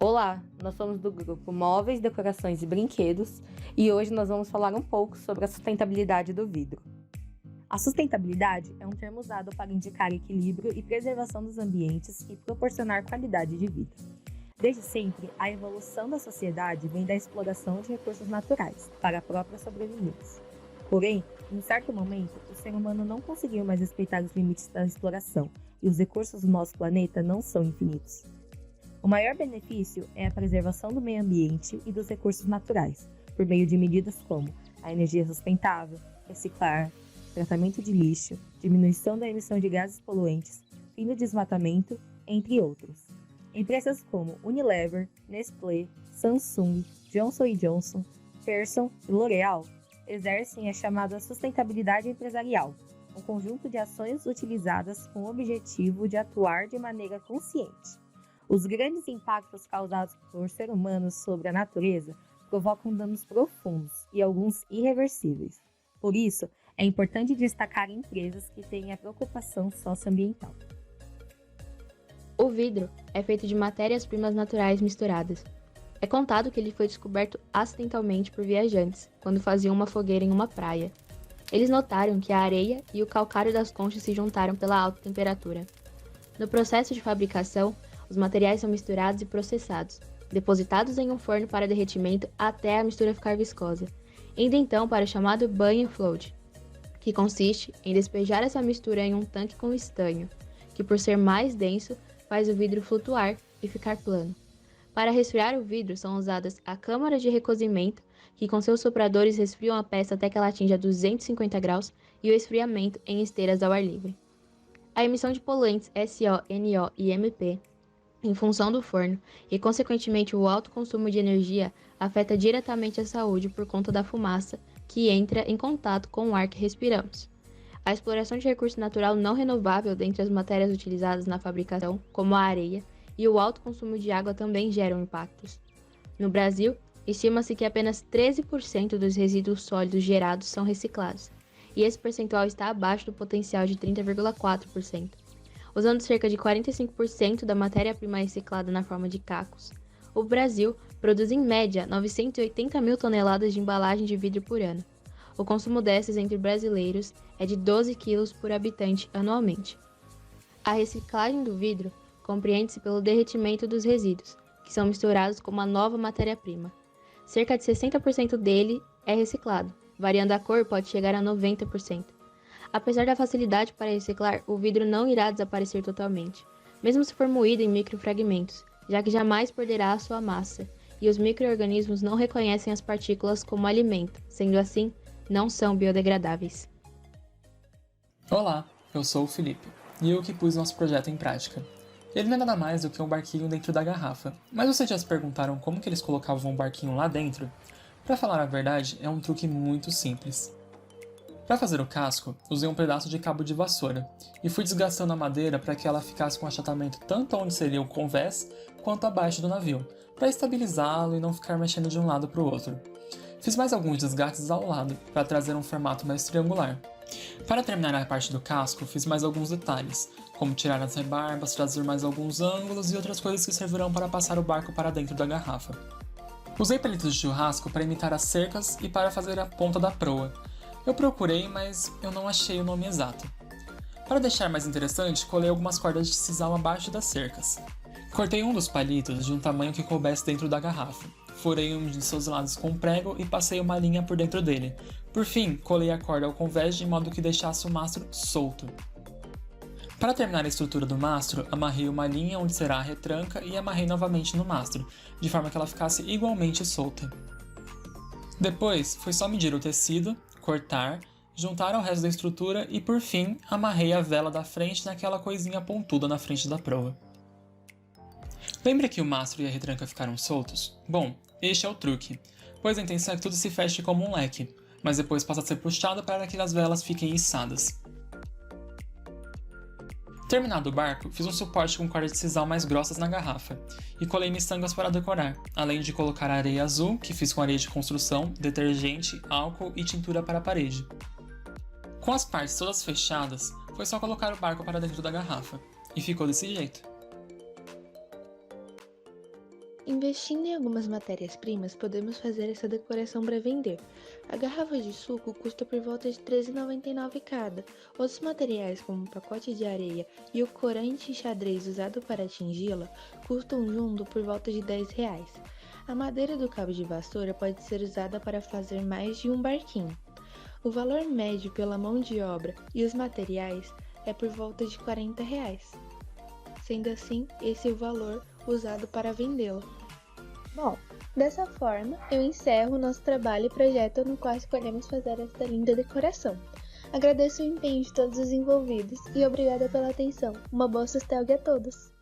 Olá, nós somos do grupo Móveis, Decorações e Brinquedos e hoje nós vamos falar um pouco sobre a sustentabilidade do vidro. A sustentabilidade é um termo usado para indicar equilíbrio e preservação dos ambientes e proporcionar qualidade de vida. Desde sempre, a evolução da sociedade vem da exploração de recursos naturais para a própria sobrevivência. Porém, em certo momento, o ser humano não conseguiu mais respeitar os limites da exploração e os recursos do nosso planeta não são infinitos. O maior benefício é a preservação do meio ambiente e dos recursos naturais, por meio de medidas como a energia sustentável, reciclar, tratamento de lixo, diminuição da emissão de gases poluentes, fim do desmatamento, entre outros. Empresas como Unilever, Nestlé, Samsung, Johnson Johnson, Pearson e L'Oréal exercem a chamada sustentabilidade empresarial, um conjunto de ações utilizadas com o objetivo de atuar de maneira consciente. Os grandes impactos causados por ser humanos sobre a natureza provocam danos profundos e alguns irreversíveis. Por isso, é importante destacar empresas que têm a preocupação socioambiental. O vidro é feito de matérias-primas naturais misturadas. É contado que ele foi descoberto acidentalmente por viajantes, quando faziam uma fogueira em uma praia. Eles notaram que a areia e o calcário das conchas se juntaram pela alta temperatura. No processo de fabricação, os materiais são misturados e processados, depositados em um forno para derretimento até a mistura ficar viscosa, indo então para o chamado banho float, que consiste em despejar essa mistura em um tanque com estanho, que por ser mais denso, faz o vidro flutuar e ficar plano. Para resfriar o vidro são usadas a câmara de recozimento, que com seus sopradores resfriam a peça até que ela atinja 250 graus, e o esfriamento em esteiras ao ar livre. A emissão de poluentes SO, NO e MP em função do forno, e consequentemente o alto consumo de energia afeta diretamente a saúde por conta da fumaça que entra em contato com o ar que respiramos. A exploração de recurso natural não renovável dentre as matérias utilizadas na fabricação, como a areia, e o alto consumo de água também geram impactos. No Brasil, estima-se que apenas 13% dos resíduos sólidos gerados são reciclados, e esse percentual está abaixo do potencial de 30,4%. Usando cerca de 45% da matéria-prima reciclada na forma de cacos, o Brasil produz em média 980 mil toneladas de embalagem de vidro por ano. O consumo dessas entre brasileiros é de 12 quilos por habitante anualmente. A reciclagem do vidro compreende-se pelo derretimento dos resíduos, que são misturados com uma nova matéria-prima. Cerca de 60% dele é reciclado, variando a cor pode chegar a 90%. Apesar da facilidade para reciclar, o vidro não irá desaparecer totalmente, mesmo se for moído em microfragmentos, já que jamais perderá a sua massa, e os micro-organismos não reconhecem as partículas como alimento, sendo assim, não são biodegradáveis. Olá, eu sou o Felipe, e eu que pus nosso projeto em prática. Ele não é nada mais do que um barquinho dentro da garrafa, mas vocês já se perguntaram como que eles colocavam um barquinho lá dentro? Para falar a verdade, é um truque muito simples. Para fazer o casco, usei um pedaço de cabo de vassoura e fui desgastando a madeira para que ela ficasse com achatamento tanto onde seria o convés quanto abaixo do navio, para estabilizá-lo e não ficar mexendo de um lado para o outro. Fiz mais alguns desgastes ao lado para trazer um formato mais triangular. Para terminar a parte do casco, fiz mais alguns detalhes, como tirar as rebarbas, trazer mais alguns ângulos e outras coisas que servirão para passar o barco para dentro da garrafa. Usei palitos de churrasco para imitar as cercas e para fazer a ponta da proa. Eu procurei, mas eu não achei o nome exato. Para deixar mais interessante, colei algumas cordas de sisal abaixo das cercas. Cortei um dos palitos de um tamanho que coubesse dentro da garrafa. Furei um de seus lados com um prego e passei uma linha por dentro dele. Por fim, colei a corda ao convés de modo que deixasse o mastro solto. Para terminar a estrutura do mastro, amarrei uma linha onde será a retranca e amarrei novamente no mastro, de forma que ela ficasse igualmente solta. Depois, foi só medir o tecido, cortar, juntar ao resto da estrutura e, por fim, amarrei a vela da frente naquela coisinha pontuda na frente da proa. Lembra que o mastro e a retranca ficaram soltos? Bom, este é o truque, pois a intenção é que tudo se feche como um leque, mas depois passa a ser puxado para que as velas fiquem içadas. Terminado o barco, fiz um suporte com cordas de sisal mais grossas na garrafa e colei miçangas para decorar, além de colocar areia azul, que fiz com areia de construção, detergente, álcool e tintura para a parede. Com as partes todas fechadas, foi só colocar o barco para dentro da garrafa, e ficou desse jeito. Investindo em algumas matérias-primas, podemos fazer essa decoração para vender. A garrafa de suco custa por volta de R$ 13,99 cada. Outros materiais, como o pacote de areia e o corante xadrez usado para atingi-la, custam junto por volta de R$ 10. A madeira do cabo de vassoura pode ser usada para fazer mais de um barquinho. O valor médio pela mão de obra e os materiais é por volta de R$ 40. Sendo assim, esse é o valor usado para vendê-la. Bom, dessa forma, eu encerro o nosso trabalho e projeto no qual escolhemos fazer esta linda decoração. Agradeço o empenho de todos os envolvidos e obrigada pela atenção. Uma boa Sustelg a todos!